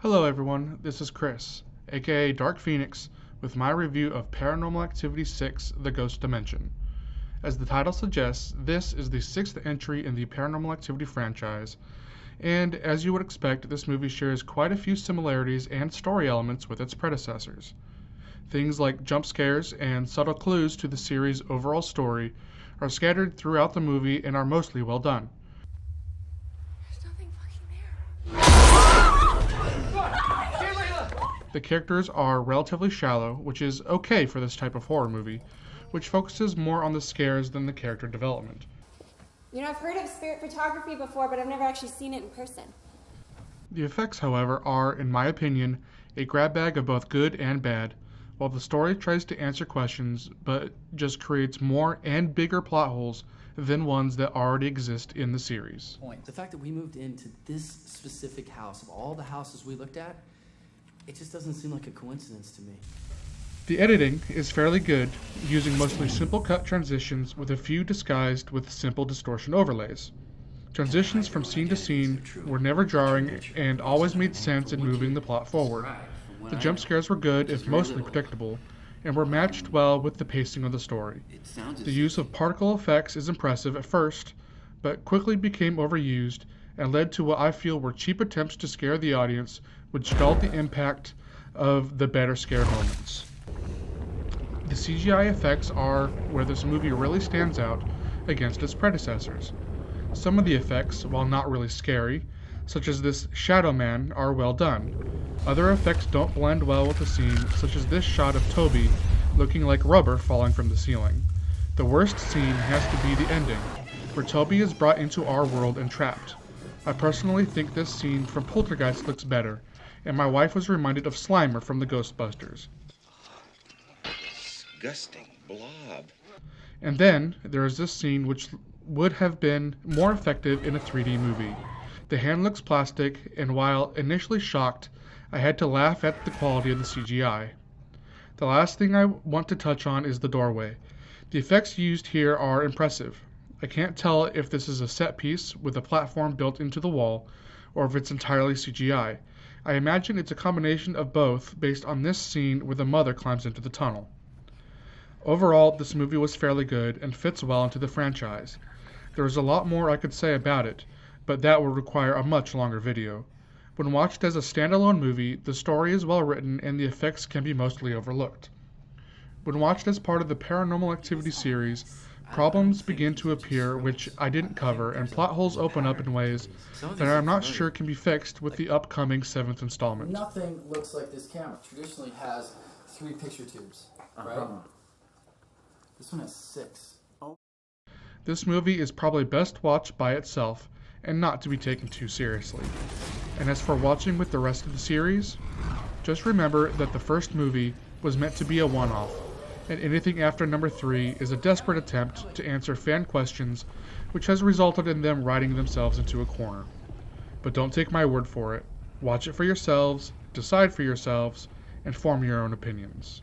Hello everyone, this is Chris, aka Dark Phoenix, with my review of Paranormal Activity 6: The Ghost Dimension. As the title suggests, this is the sixth entry in the Paranormal Activity franchise, and as you would expect, this movie shares quite a few similarities and story elements with its predecessors. Things like jump scares and subtle clues to the series' overall story are scattered throughout the movie and are mostly well done. There's nothing fucking there. The characters are relatively shallow, which is okay for this type of horror movie, which focuses more on the scares than the character development. You know, I've heard of spirit photography before, but I've never actually seen it in person. The effects, however, are, in my opinion, a grab bag of both good and bad, while the story tries to answer questions but just creates more and bigger plot holes than ones that already exist in the series. The fact that we moved into this specific house, of all the houses we looked at, it just doesn't seem like a coincidence to me. The editing is fairly good, using mostly simple cut transitions with a few disguised with simple distortion overlays. Transitions from scene to scene were never jarring and always made sense in moving the plot forward. The jump scares were good, if mostly predictable, and were matched well with the pacing of the story. The use of particle effects is impressive at first, but quickly became overused and led to what I feel were cheap attempts to scare the audience, which dulled the impact of the better scare moments. The CGI effects are where this movie really stands out against its predecessors. Some of the effects, while not really scary, such as this Shadow Man, are well done. Other effects don't blend well with the scene, such as this shot of Toby looking like rubber falling from the ceiling. The worst scene has to be the ending, where Toby is brought into our world and trapped. I personally think this scene from Poltergeist looks better, and my wife was reminded of Slimer from the Ghostbusters. Disgusting blob. And then there is this scene which would have been more effective in a 3D movie. The hand looks plastic, and while initially shocked, I had to laugh at the quality of the CGI. The last thing I want to touch on is the doorway. The effects used here are impressive. I can't tell if this is a set piece with a platform built into the wall, or if it's entirely CGI. I imagine it's a combination of both based on this scene where the mother climbs into the tunnel. Overall, this movie was fairly good and fits well into the franchise. There is a lot more I could say about it, but that would require a much longer video. When watched as a standalone movie, the story is well written and the effects can be mostly overlooked. When watched as part of the Paranormal Activity series, problems begin to appear which I didn't cover, and plot holes open up in ways that I'm not sure can be fixed with the upcoming 7th installment. Nothing looks like this camera. Traditionally has 3 picture tubes, right? This one has 6. This movie is probably best watched by itself and not to be taken too seriously. And as for watching with the rest of the series, just remember that the first movie was meant to be a one-off, and anything after number 3 is a desperate attempt to answer fan questions, which has resulted in them writing themselves into a corner. But don't take my word for it. Watch it for yourselves, decide for yourselves, and form your own opinions.